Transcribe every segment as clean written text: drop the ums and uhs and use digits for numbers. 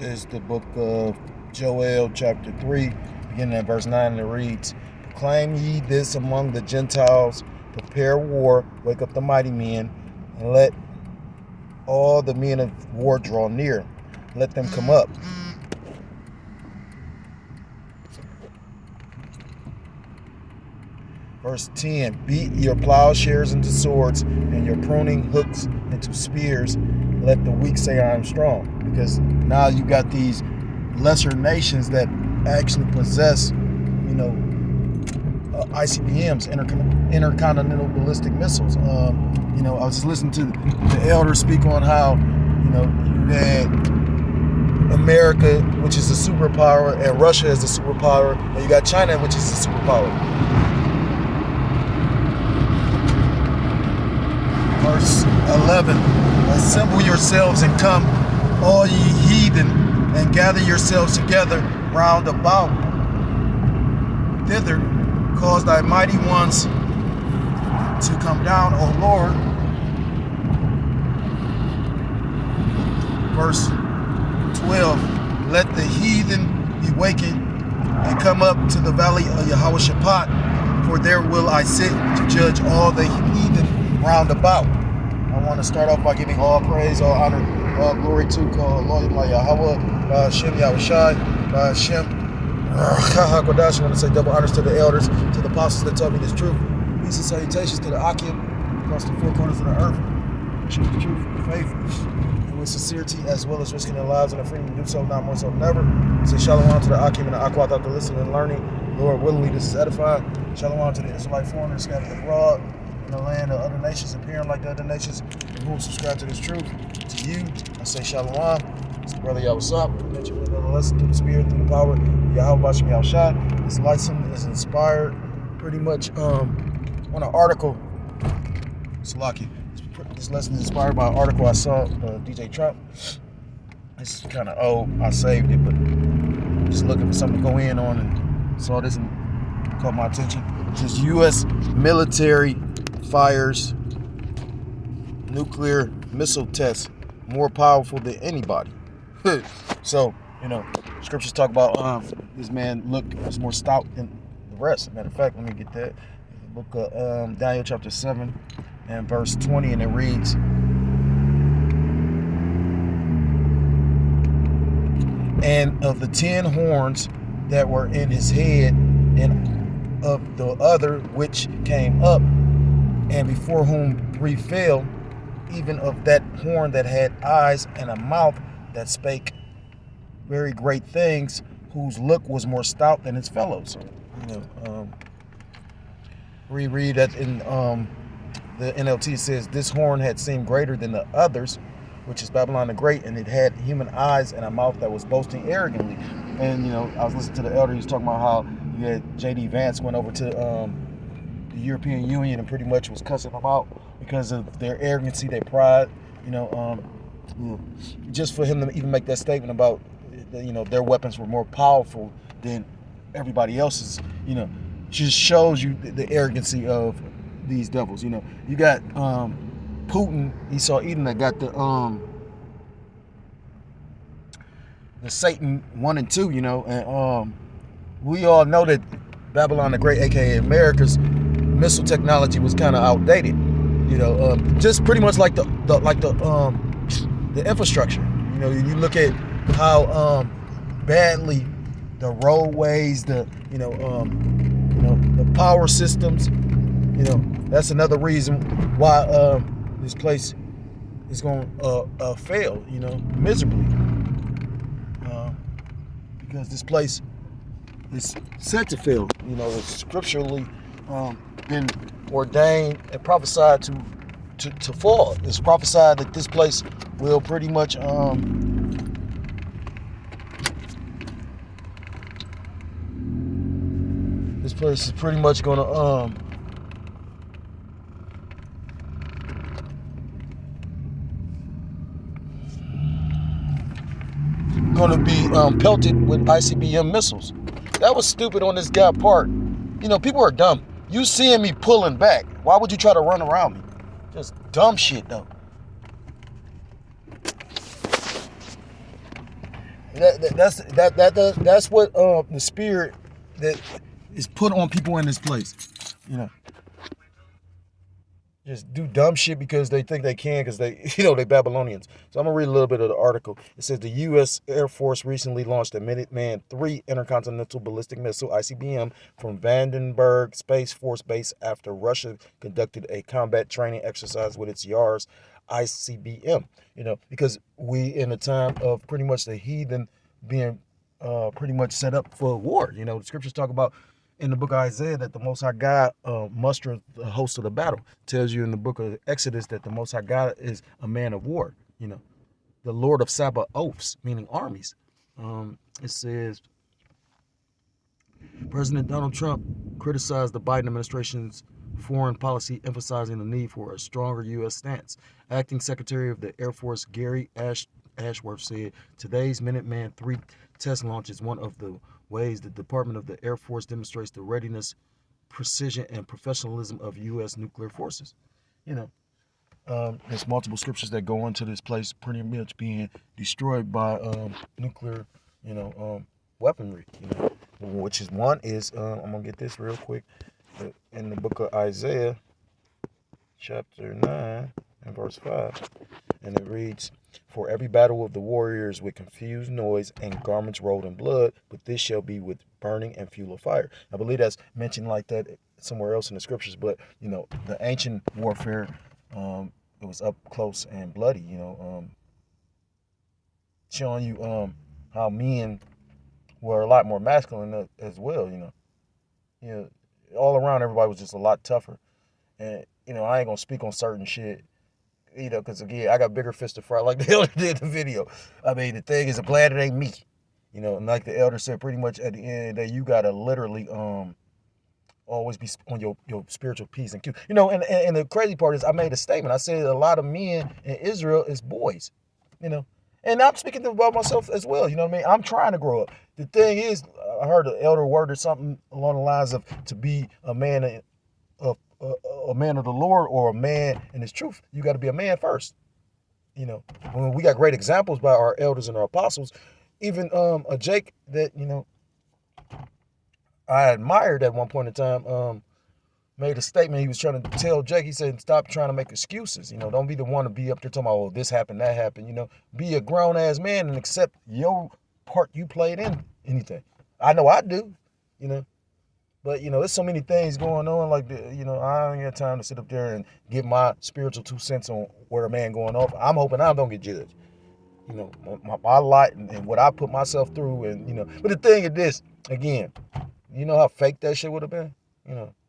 is the book of Joel, chapter 3, beginning at verse 9, and it reads, "Proclaim ye this among the Gentiles, prepare war, wake up the mighty men, and let all the men of war draw near. Let them come up. Verse 10, beat your plowshares into swords and your pruning hooks into spears. Let the weak say I am strong. Because now you got these lesser nations that actually possess, ICBMs, intercontinental ballistic missiles. I was just listening to the elders speak on how, you had America, which is a superpower, and Russia is a superpower, and you got China, which is a superpower. Verse 11, assemble yourselves and come, all ye heathen, and gather yourselves together round about. Thither cause thy mighty ones to come down, O Lord. Verse 12, let the heathen be wakened and come up to the valley of Jehoshaphat, for there will I sit to judge all the heathen round about. I want to start off by giving all praise, all honor, all glory to Lord Yahweh, Hashem Yahushai, Hashem Hakodash. I want to say double honors to the elders, to the apostles that taught me this truth. Peace and salutations to the Akim across the four corners of the earth. Choose the truth with faith and with sincerity, as well as risking their lives and their freedom to do so now more so than ever. Say shalom to the Akim and the Akwat out there listening and learning. Lord, willingly this is edifying. Shalom to the Israelite foreigners scattered abroad in the land of other nations, appearing like the other nations, and who subscribe to this truth. To you, I say shalom. It's the brother Yahweh. That you will another lesson through the Spirit, through the power of Yahweh Bashem Yahushai. This lesson is inspired pretty much on an article. Salaki. This lesson is inspired by an article I saw DJ Trump. It's kind of old. I saved it, but I'm just looking for something to go in on, and saw this and caught my attention. It says U.S. military fires nuclear missile tests more powerful than anybody. So, scriptures talk about this man was more stout than the rest. Matter of fact, let me get that. The book of Daniel chapter 7 and verse 20, and it reads, and of the 10 horns that were in his head, and of the other which came up, and before whom 3 fell, even of that horn that had eyes and a mouth that spake very great things, whose look was more stout than its fellows. Reread that in the NLT. Says, this horn had seemed greater than the others, which is Babylon the Great, and it had human eyes and a mouth that was boasting arrogantly. And I was listening to the elder. He was talking about how you had J.D. Vance went over to the European Union and pretty much was cussing them out because of their arrogancy, their pride. Just for him to even make that statement about their weapons were more powerful than everybody else's, just shows you the arrogancy of these devils. You got Putin, Esau Eden, that got the Satan 1 and 2, and we all know that Babylon the Great, aka America's missile technology, was kind of outdated. Just pretty much like the infrastructure. You look at how badly the roadways, the power systems. That's another reason why this place is going to fail. Miserably, because this place is set to fail. It's scripturally been ordained and prophesied to fall. It's prophesied that this place will pretty much this place is pretty much gonna be pelted with ICBM missiles. That was stupid on this guy's part. People are dumb. You seeing me pulling back, why would you try to run around me? Just dumb shit, though. That's what the spirit that is put on people in this place. You know, just do dumb shit because they think they can, because they Babylonians. So I'm gonna read a little bit of the article. It says the U.S. Air Force recently launched a Minuteman III intercontinental ballistic missile (ICBM) from Vandenberg Space Force Base after Russia conducted a combat training exercise with its Yars ICBM. Because we in a time of pretty much the heathen being pretty much set up for war. The scriptures talk about in the book of Isaiah that the Most High God mustered the host of the battle. It tells you in the book of Exodus that the Most High God is a man of war. The Lord of Sabaoths, meaning armies. It says President Donald Trump criticized the Biden administration's foreign policy, emphasizing the need for a stronger U.S. stance. Acting Secretary of the Air Force Gary Ashworth said today's Minuteman III test launch is one of the ways the Department of the Air Force demonstrates the readiness, precision, and professionalism of U.S. nuclear forces. There's multiple scriptures that go into this place pretty much being destroyed by nuclear, weaponry. Which is one is I'm gonna get this real quick in the book of Isaiah, chapter 9 and verse 5, and it reads, "For every battle of the warriors with confused noise and garments rolled in blood, but this shall be with burning and fuel of fire." I believe that's mentioned like that somewhere else in the scriptures, but the ancient warfare, it was up close and bloody. Showing you how men were a lot more masculine as well. All around everybody was just a lot tougher, and I ain't gonna speak on certain shit. Because again, I got bigger fish to fry, like the elder did in the video. I mean, the thing is, I'm glad it ain't me. And like the elder said, pretty much at the end of the day, you gotta literally always be on your spiritual peace and Q. And the crazy part is, I made a statement. I said a lot of men in Israel is boys. And I'm speaking about myself as well. You know what I mean? I'm trying to grow up. The thing is, I heard the elder word or something along the lines of to be a man of a man of the Lord, or a man in his truth, you got to be a man first. When we got great examples by our elders and our apostles, even a Jake that I admired at one point in time, made a statement. He was trying to tell Jake, he said, stop trying to make excuses. Don't be the one to be up there talking about, oh, this happened, that happened. Be a grown ass man and accept your part you played in anything. I know I do. But, there's so many things going on, like, I don't have time to sit up there and give my spiritual 2 cents on where a man going off. I'm hoping I don't get judged. My life and what I put myself through, and, but the thing is this, again, how fake that shit would have been?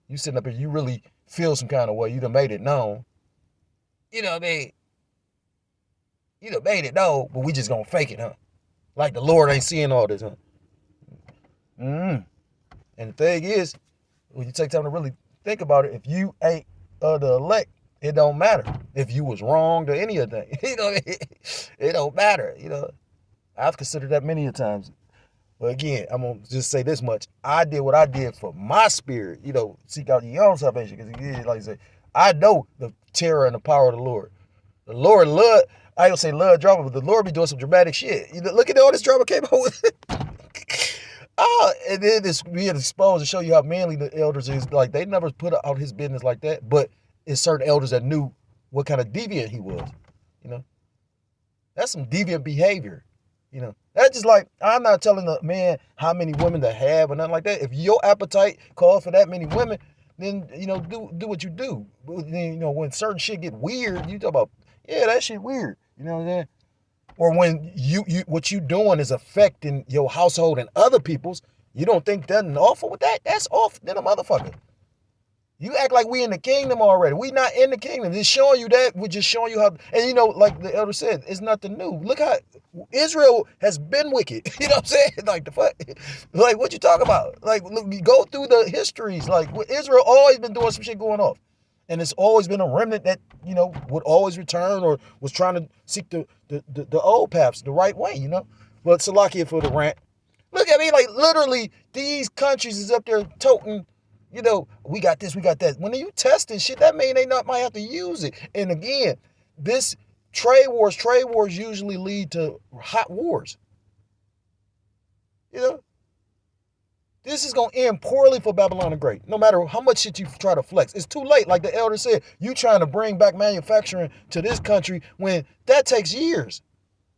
You sitting up here, you really feel some kind of way. You done made it known. You know what I mean? You done made it known, but we just gonna fake it, huh? Like the Lord ain't seeing all this, huh? And the thing is, when you take time to really think about it, if you ain't the elect, it don't matter. If you was wrong to any of that, it don't matter. I've considered that many a times. But again, I'm going to just say this much. I did what I did for my spirit, seek out your own salvation. Because like I say, I know the terror and the power of the Lord. The Lord love, I don't say love drama, but the Lord be doing some dramatic shit. Look at all this drama came out with it. And then this being exposed to show you how manly the elders is. Like, they never put out his business like that, but it's certain elders that knew what kind of deviant he was. That's some deviant behavior. That's just like, I'm not telling a man how many women to have or nothing like that. If your appetite calls for that many women, then, do what you do. But then, when certain shit get weird, you talk about, yeah, that shit weird. You know what I'm saying? Or when you what you doing is affecting your household and other people's, you don't think that's awful with that? That's off than a motherfucker. You act like we in the kingdom already. We not in the kingdom. Just showing you that. We're just showing you how. And like the elder said, it's nothing new. Look how Israel has been wicked. You know what I'm saying? Like the fuck. Like what you talk about? Like look, you go through the histories. Like Israel always been doing some shit going off. And it's always been a remnant that, would always return or was trying to seek the old paths, the right way, But Salakia for the rant. Look at me, like literally these countries is up there toting, we got this, we got that. When you testing shit, that mean they might have to use it. And again, this trade wars usually lead to hot wars. You know, this is going to end poorly for Babylon the Great, no matter how much shit you try to flex. It's too late. Like the elder said, you trying to bring back manufacturing to this country when that takes years.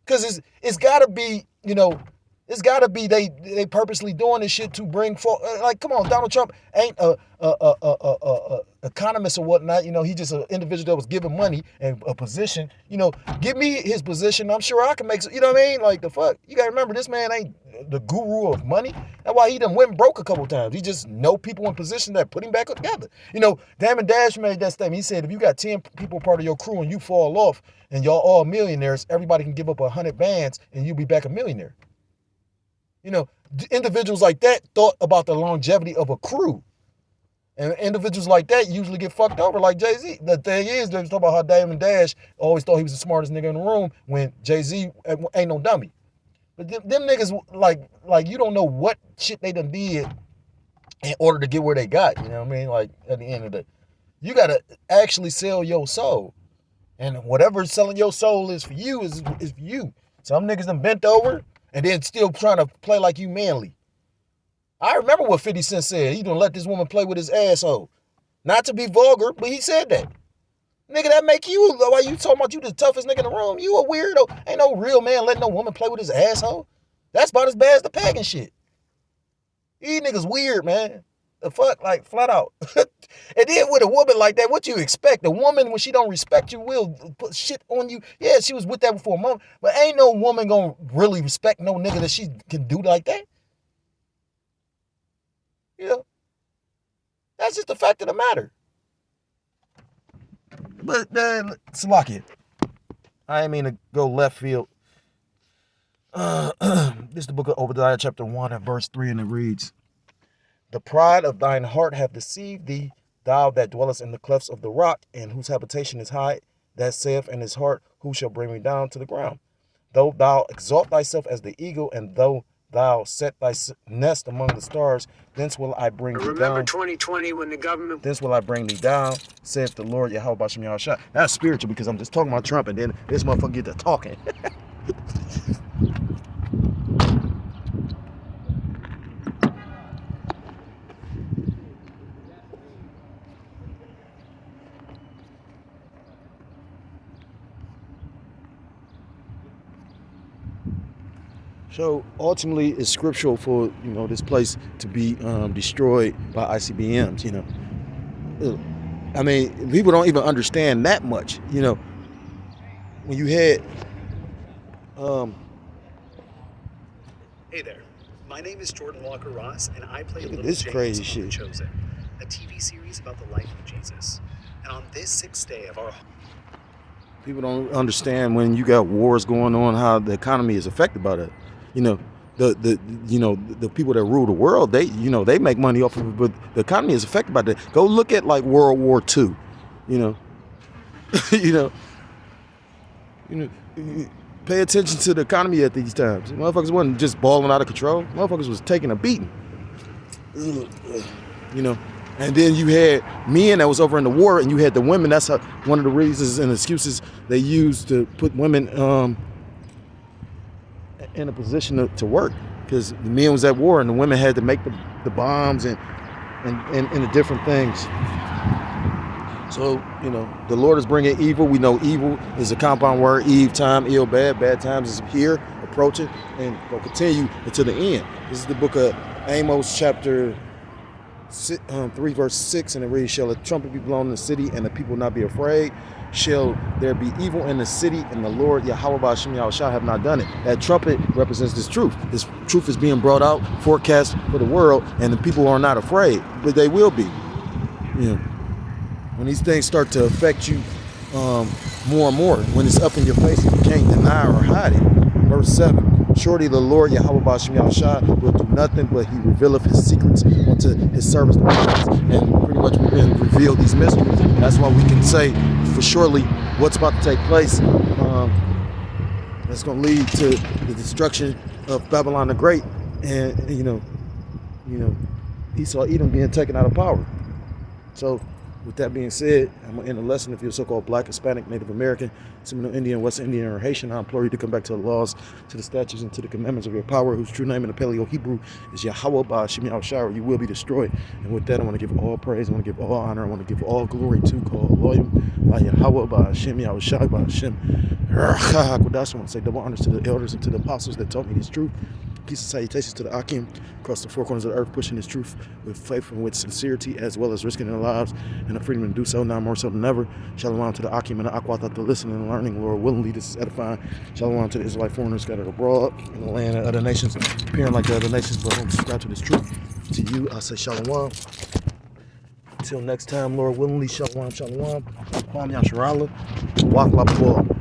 Because it's got to be, you know, it's got to be they purposely doing this shit to bring for like, come on, Donald Trump ain't a economist or whatnot. You know, he just an individual that was given money and a position. You know, give me his position. I'm sure I can make. You know what I mean? Like the fuck. You gotta remember, this man ain't the guru of money. That's why he done went broke a couple times. He just know people in position that put him back together. You know, Damon Dash made that statement. He said, if you got 10 people part of your crew and you fall off and y'all all millionaires, everybody can give up 100 bands and you'll be back a millionaire. You know, individuals like that thought about the longevity of a crew. And individuals like that usually get fucked over like Jay-Z. The thing is, they're talking about how Damon Dash always thought he was the smartest nigga in the room when Jay-Z ain't no dummy. But them niggas, like you don't know what shit they done did in order to get where they got. You know what I mean? Like, at the end of the day, you got to actually sell your soul. And whatever selling your soul is for you is for you. Some niggas done bent over and then still trying to play like you manly. I remember what 50 Cent said. He done let this woman play with his asshole. Not to be vulgar, but he said that. Nigga, that make you, why you talking about you the toughest nigga in the room? You a weirdo. Ain't no real man letting no woman play with his asshole. That's about as bad as the pagan shit. These niggas weird, man. The fuck, like, flat out. And then with a woman like that, what you expect? A woman, when she don't respect you, will put shit on you. Yeah, she was with that for a moment, but ain't no woman gonna really respect no nigga that she can do like that. You know? That's just the fact of the matter. But, Salakia, I ain't mean to go left field. This is the book of Obadiah, chapter 1 and verse 3, and it reads, the pride of thine heart hath deceived thee, thou that dwellest in the clefts of the rock, and whose habitation is high, that saith in his heart, who shall bring me down to the ground? Though thou exalt thyself as the eagle, and though thou set thy nest among the stars, thence will I bring thee down. Remember 2020 when the government... Thence will I bring thee down, saith the Lord Yahweh Bashem Yahushua. That's spiritual because I'm just talking about Trump, and then this motherfucker get to talking. So ultimately, it's scriptural for, you know, this place to be destroyed by ICBMs. You know, I mean, people don't even understand that much. You know, when you had, Hey there, my name is Jordan Walker Ross, and I play Little this James crazy on shit. The Chosen, a TV series about the life of Jesus. And on this 6th day of our... People don't understand when you got wars going on, how the economy is affected by that. You know, the people that rule the world, they make money off of it, but the economy is affected by that. Go look at like World War II. You know, pay attention to the economy at these times. Motherfuckers wasn't just balling out of control. Motherfuckers was taking a beating. You know. And then you had men that was over in the war, and you had the women. That's one of the reasons and excuses they used to put women in a position to work, because the men was at war and the women had to make the bombs and the different things. So, you know, the Lord is bringing evil. We know evil is a compound word. Eve time, ill, bad. Bad times is here, approaching, and will continue until the end. This is the book of Amos, chapter 3 verse 6, and it reads, shall a trumpet be blown in the city and the people not be afraid? Shall there be evil in the city and the Lord Yahweh Bashem Yahushua have not done it? That trumpet represents this truth. This truth is being brought out, forecast for the world, and the people are not afraid, but they will be. You know, when these things start to affect you more and more, when it's up in your face and you can't deny or hide it. Verse 7. Surely the Lord Yahweh Bashem Yahushua will do nothing, but he revealeth his secrets unto his servants, the prophets. And pretty much we've been revealed these mysteries. That's why we can say for surely what's about to take place. That's going to lead to the destruction of Babylon the Great, and you know, Esau, Edom being taken out of power. So With that being said, I'm going to end the lesson. If you're so-called Black, Hispanic, Native American, Seminole Indian, West Indian, or Haitian, I implore you to come back to the laws, to the statutes, and to the commandments of your power, whose true name in the Paleo-Hebrew is Yahweh Ba'Shem Yahushua. You will be destroyed. And with that, I want to give all praise, I want to give all honor, I want to give all glory to God, loyal, Yahweh Ba'Shem Yahushua Ba'Shem. I want to say double honors to the elders and to the apostles that taught me this truth. Peace and salutations to the Akim across the four corners of the earth, pushing this truth with faith and with sincerity, as well as risking their lives and the freedom to do so, now more so than ever. Shalom to the Akim and the Akwat, the listening and learning, Lord willingly, this is edifying. Shalom to the Israelite foreigners scattered abroad in the land of other nations, appearing like the other nations, but don't subscribe to this truth. To you, I say shalom. Until next time, Lord willingly, shalom, shalom. Kwam Yasharala, Wak Lapua.